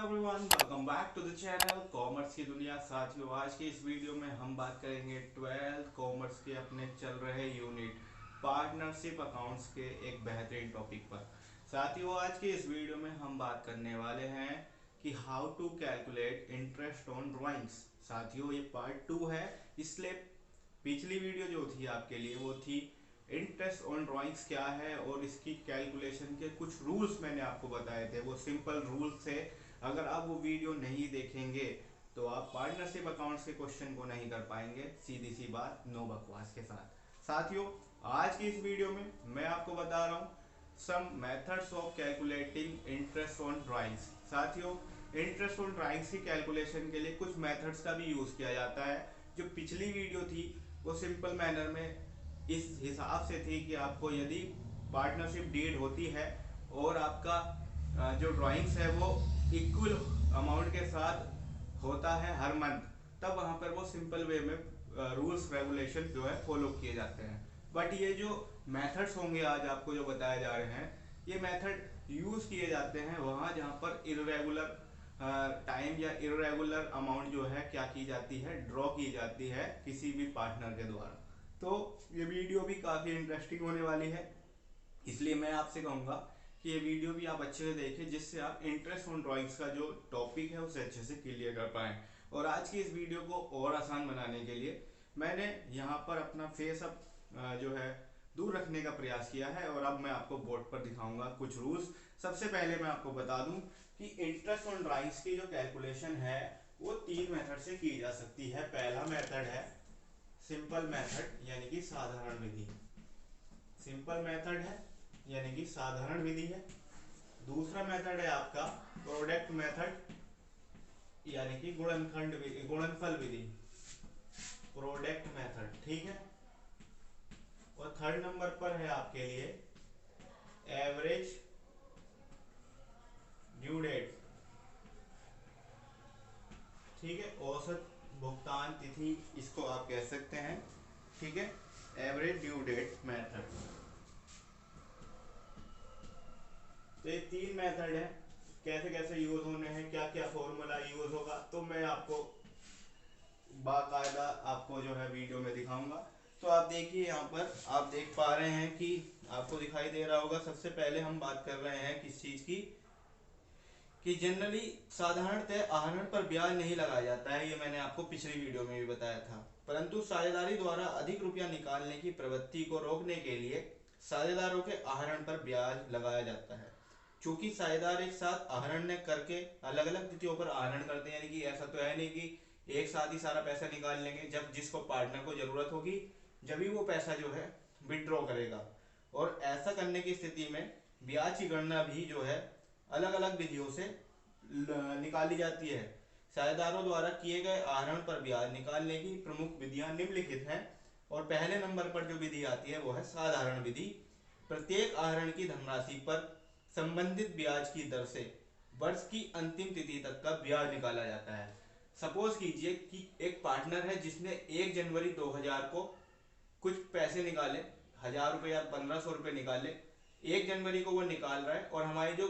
Everyone, welcome back to the channel commerce की दुनिया। साथियों, आज के इस वीडियो में हम बात करेंगे 12th कॉमर्स के अपने चल रहे यूनिट पार्टनरशिप अकाउंट्स के एक बेहतरीन टॉपिक पर। साथियों, आज के इस वीडियो में हम बात करने वाले हैं कि how to calculate interest on drawings. साथियों, ये पार्ट 2 है, इसलिए पिछली वीडियो जो थी आपके लिए वो थी इंटरेस्ट ऑन ड्राइंग्स क्या है और इसकी कैलकुलेशन के कुछ रूल्स मैंने आपको बताए थे। वो सिंपल रूल्स थे, अगर आप वो वीडियो नहीं देखेंगे तो आप पार्टनरशिप अकाउंट्स के क्वेश्चन को नहीं कर पाएंगे। सीधी सी बात, नो बकवास के साथ। साथियों, आज की इस वीडियो में मैं आपको बता रहा हूँ some methods of calculating interest on drawings. साथियों, इंटरेस्ट ऑन ड्राइंग्स की कैलकुलेशन के लिए कुछ मेथड्स का भी यूज किया जाता है। जो पिछली वीडियो थी वो सिंपल मैनर में इस हिसाब से थी कि आपको यदि पार्टनरशिप डीड होती है और आपका जो ड्राइंग्स है वो इक्वल अमाउंट के साथ होता है हर मंथ, तब वहां पर वो सिंपल वे में रूल्स रेगुलेशन जो है फॉलो किए जाते हैं। बट ये जो मेथड्स होंगे आज आपको जो बताए जा रहे हैं, ये मेथड यूज किए जाते हैं वहां जहां पर इरेगुलर टाइम या इरेगुलर अमाउंट जो है क्या की जाती है, ड्रॉ की जाती है किसी भी पार्टनर के द्वारा। तो ये वीडियो भी काफ़ी इंटरेस्टिंग होने वाली है, इसलिए मैं आपसे कहूँगा कि ये वीडियो भी आप अच्छे से देखें, जिससे आप इंटरेस्ट ऑन ड्राइंग्स का जो टॉपिक है उसे अच्छे से क्लियर कर पाएँ। और आज की इस वीडियो को और आसान बनाने के लिए मैंने यहाँ पर अपना फेस अप जो है दूर रखने का प्रयास किया है और अब मैं आपको बोर्ड पर दिखाऊंगा कुछ रूल्स। सबसे पहले मैं आपको बता दूं कि इंटरेस्ट ऑन ड्राइंग्स की जो कैलकुलेशन है वो 3 मेथड से की जा सकती है। पहला मेथड है सिंपल मेथड यानी कि साधारण विधि। सिंपल मेथड है यानी कि साधारण विधि है। दूसरा मेथड है आपका प्रोडक्ट मेथड यानी कि गुणनफल विधि, प्रोडक्ट मेथड, ठीक है। और थर्ड नंबर पर है आपके लिए एवरेज ड्यू डेट, ठीक है, औसत भुगतान तिथि इसको आप कह सकते हैं, ठीक है, एवरेज ड्यू डेट मेथड। तो ये 3 मेथड है, कैसे कैसे यूज होने हैं, क्या क्या फॉर्मूला यूज होगा, तो मैं आपको बाकायदा आपको जो है वीडियो में दिखाऊंगा। तो आप देखिए, यहाँ पर आप देख पा रहे हैं कि आपको दिखाई दे रहा होगा। सबसे पहले हम बात कर रहे हैं किस चीज की, कि जनरली साधारणतः आहरण पर ब्याज नहीं लगाया जाता है। ये मैंने आपको पिछली वीडियो में भी बताया था, परंतु साझेदारी द्वारा अधिक रुपया निकालने की प्रवृत्ति को रोकने के लिए साझेदारों के आहरण पर ब्याज लगाया जाता है। चूंकि साझेदार एक साथ आहरण न करके अलग अलग तिथियों पर आहरण करते हैं, यानी कि ऐसा तो है नहीं कि एक साथ ही सारा पैसा निकाल लेंगे। जब जिसको पार्टनर को जरूरत होगी जब ही वो पैसा जो है विड्रॉ करेगा, और ऐसा करने की स्थिति में ब्याज की गणना भी जो है अलग अलग विधियों से निकाली जाती है। साझेदारों द्वारा किए गए आहरण पर ब्याज निकालने की प्रमुख विधियां निम्नलिखित हैं, और पहले नंबर पर जो विधि आती है वो है साधारण विधि। प्रत्येक आहरण की धनराशि पर संबंधित ब्याज की दर से वर्ष की अंतिम तिथि तक का ब्याज निकाला जाता है। सपोज कीजिए कि एक पार्टनर है जिसने 1 जनवरी 2000 को कुछ पैसे निकाले, 1000 रुपये या 1500 रुपये निकाले, 1 जनवरी को वो निकाल रहा है और हमारी जो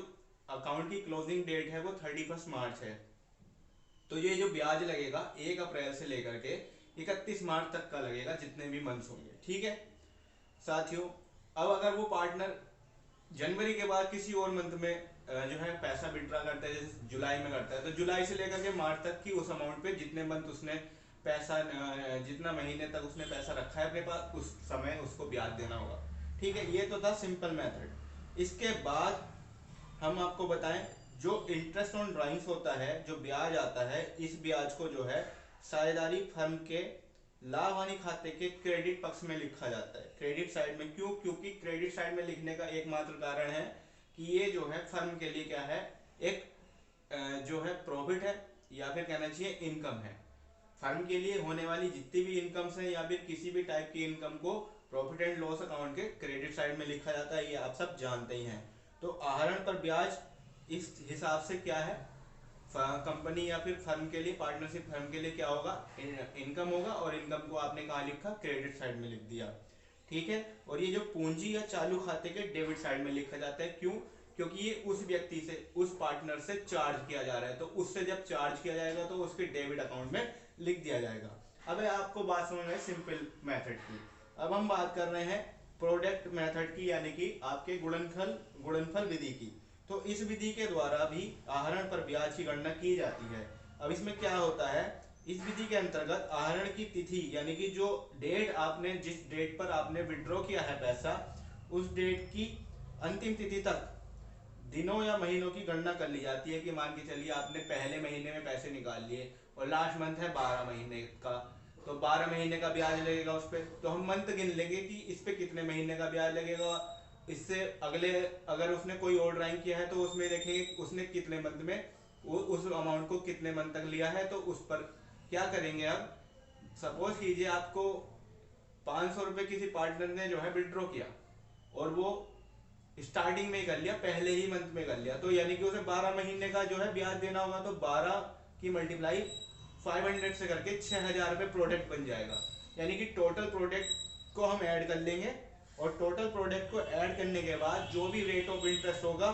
अकाउंट की क्लोजिंग डेट है वो 31 मार्च है। तो ये जो ब्याज लगेगा 1 अप्रैल से लेकर के 31 मार्च तक का लगेगा, जितने भी मंथ्स होंगे, ठीक है। साथियों, अब अगर वो पार्टनर जनवरी के बाद किसी और मंथ में जो है पैसा विड्रॉ करता है, जैसे जुलाई में करता है, तो जुलाई से लेकर के मार्च तक की उस अमाउंट पे जितने मंथ उसने पैसा जितना महीने तक उसने पैसा रखा है अपने पास, उस समय उसको ब्याज देना होगा, ठीक है। ये तो था सिंपल मेथड। इसके बाद हम आपको बताएं, जो इंटरेस्ट ऑन ड्राइंग्स होता है, जो ब्याज आता है, इस ब्याज को जो है साझेदारी फर्म के लाभ हानि खाते के क्रेडिट पक्ष में लिखा जाता है। क्रेडिट साइड में क्यों? क्योंकि क्रेडिट साइड में लिखने का एकमात्र कारण है कि ये जो है फर्म के लिए क्या है, एक जो है प्रॉफिट है या फिर कहना चाहिए इनकम है। फर्म के लिए होने वाली जितनी भी इनकम्स है या फिर किसी भी टाइप की इनकम को प्रॉफिट एंड लॉस अकाउंट के क्रेडिट साइड में लिखा जाता है, ये आप सब जानते ही हैं। तो आहरण पर ब्याज इस हिसाब से क्या है, कंपनी या फिर फर्म के लिए, पार्टनरशिप फर्म के लिए क्या होगा, इनकम होगा, और इनकम को आपने कहाँ लिखा, क्रेडिट साइड में लिख दिया, ठीक है। और ये जो पूंजी या चालू खाते के डेबिट साइड में लिखा जाता है, क्यों? क्योंकि ये उस व्यक्ति से, उस पार्टनर से चार्ज किया जा रहा है, तो उससे जब चार्ज किया जाएगा तो उसके डेबिट अकाउंट में लिख दिया जाएगा। अब आपको बात समझ में सिंपल मेथड की। अब हम बात कर रहे हैं प्रोडक्ट मेथड की, यानी कि आपके गुणनफल विधि की। तो इस विधि के द्वारा भी आहरण पर ब्याज की गणना की जाती है। अब इसमें क्या होता है, इस विधि के अंतर्गत आहरण की तिथि यानी कि जो डेट आपने, जिस डेट पर आपने विड्रॉ किया है पैसा, उस डेट की अंतिम तिथि तक दिनों या महीनों की गणना कर ली जाती है। कि मान के चलिए आपने पहले महीने में पैसे निकाल लिए और लास्ट मंथ है 12 महीने का, तो 12 महीने का ब्याज लगेगा उस पर। तो हम मंथ गिन लेंगे कि इस पे कितने महीने का ब्याज लगेगा। इससे अगले, अगर उसने कोई और ड्राइंग किया है तो उसमें देखेंगे उसने कितने मंथ में वो उस अमाउंट को कितने मंथ तक लिया है, तो उस पर क्या करेंगे। अब सपोज कीजिए आपको 500 रुपये किसी पार्टनर ने जो है विड्रॉ किया और वो स्टार्टिंग में ही कर लिया, पहले ही मंथ में कर लिया, तो यानी कि उसे 12 महीने का जो है ब्याज देना होगा। तो 12 की मल्टीप्लाई 500 से करके 6000 रुपये प्रोडक्ट बन जाएगा। यानी कि टोटल प्रोडक्ट को हम ऐड कर लेंगे और टोटल प्रोडक्ट को ऐड करने के बाद जो भी रेट ऑफ इंटरेस्ट होगा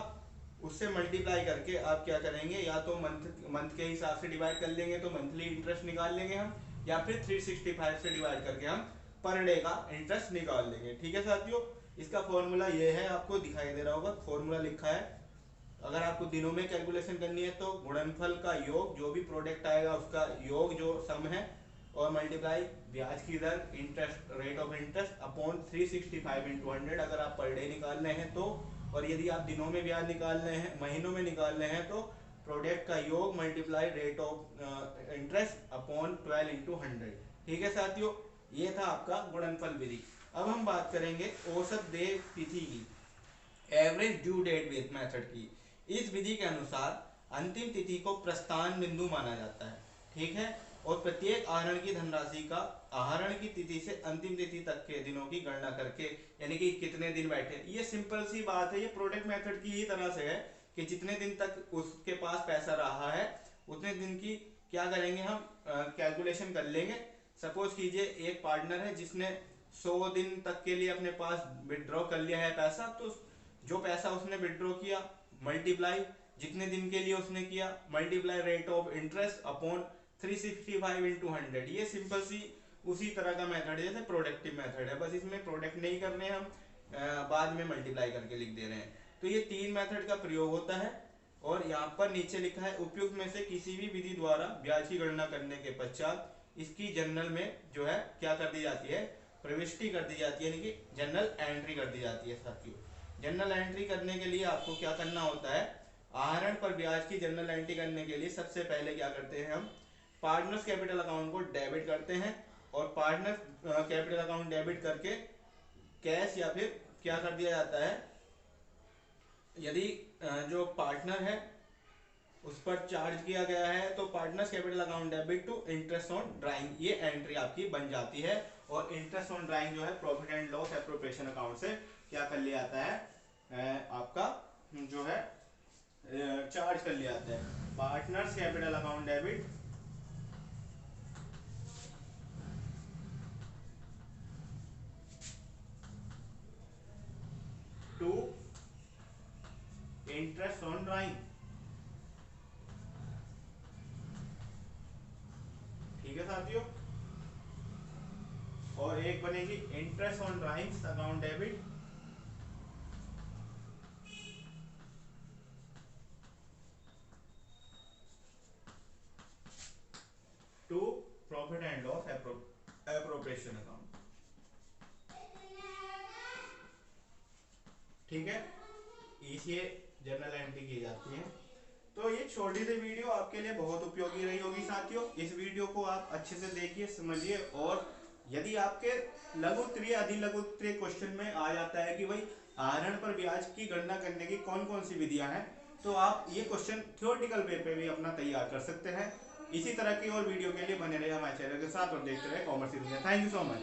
उससे मल्टीप्लाई करके आप क्या करेंगे, या तो मंथ के हिसाब से डिवाइड कर लेंगे तो मंथली इंटरेस्ट निकाल लेंगे हम, या फिर 365 से डिवाइड करके हम पर डे का इंटरेस्ट निकाल लेंगे। ठीक है साथियों, इसका फॉर्मूला ये है, आपको दिखाई दे रहा होगा फॉर्मूला लिखा है। अगर आपको दिनों में कैलकुलेशन करनी है तो गुणनफल का योग, जो भी प्रोडक्ट आएगा उसका योग जो सम है, और मल्टीप्लाई ब्याज की दर, interest, rate of interest upon 365 into 100 अगर आप पर डे निकाल रहे हैं तो, और यदि आप दिनों में ब्याज निकाल रहे हैं, महीनों में निकाल रहे हैं तो प्रोडक्ट का योग multiply rate of interest upon 12 into 100। ठीक है साथियों, ये था आपका गुणनफल विधि। अब हम बात करेंगे औसत देय तिथि की, एवरेज ड्यू डेट मेथड की। इस विधि के अनुसार अंतिम तिथि को प्रस्थान बिंदु माना जाता है। ठीक है, और प्रत्येक आहरण की धनराशि का आहरण की तिथि से अंतिम तिथि तक के दिनों की गणना करके, यानी कि कितने दिन बैठे, ये सिंपल सी बात है, ये प्रोडक्ट मेथड की ही तरह से है कि जितने दिन तक उसके पास पैसा रहा है उतने दिन की क्या करेंगे हम, कैलकुलेशन कर लेंगे। सपोज कीजिए एक पार्टनर है जिसने 100 दिन तक के लिए अपने पास विड्रॉ कर लिया है पैसा, तो जो पैसा उसने विड्रॉ किया मल्टीप्लाई जितने दिन के लिए उसने किया multiply rate of interest upon 365 into 100। ये सिंपल सी उसी तरह का मेथड है जैसे प्रोडक्टिव मेथड है, बस इसमें प्रोडक्ट नहीं करने हम, बाद में मल्टीप्लाई करके लिख दे रहे हैं। तो ये 3 मेथड का प्रयोग होता है। और यहाँ पर नीचे लिखा है उपयुक्त में से किसी भी विधि द्वारा ब्याज की गणना करने के पश्चात इसकी जनरल में जो है क्या कर दी जाती है, प्रविष्टि कर दी जाती है, यानी कि जनरल एंट्री कर दी जाती है साथियों। जनरल एंट्री करने के लिए आपको क्या करना होता है, आहरण पर ब्याज की जनरल एंट्री करने के लिए सबसे पहले क्या करते हैं हम, पार्टनर्स कैपिटल अकाउंट को डेबिट करते हैं, और पार्टनर कैपिटल अकाउंट डेबिट करके कैश या फिर क्या कर दिया जाता है, यदि जो पार्टनर है उस पर चार्ज किया गया है तो partners capital account debit to interest on drawing, ये एंट्री आपकी बन जाती है। और इंटरेस्ट ऑन ड्राइंग जो है profit and loss appropriation account से क्या कर लिया जाता है, आपका जो है चार्ज कर लिया जाता है। Partners capital account debit to interest on drawing. ठीक है साथियों, और एक बनेगी interest on drawings account debit to profit and loss appropriation account. ठीक है, इसे जर्नल एंट्री की जाती है। तो ये छोटी सी वीडियो आपके लिए बहुत उपयोगी रही होगी साथियों। इस वीडियो को आप अच्छे से देखिए, समझिए, और यदि आपके लघु उत्तरीय अधिलघु उत्तरीय क्वेश्चन में आ जाता है कि भाई आहरण पर ब्याज की गणना करने की कौन कौन सी विधियां हैं, तो आप ये क्वेश्चन थ्योरेटिकल वे पे भी अपना तैयार कर सकते हैं। इसी तरह की और वीडियो के लिए बने रहे हमारे चैनल के साथ और देखते रहे कॉमर्स की दुनिया। Thank you so much.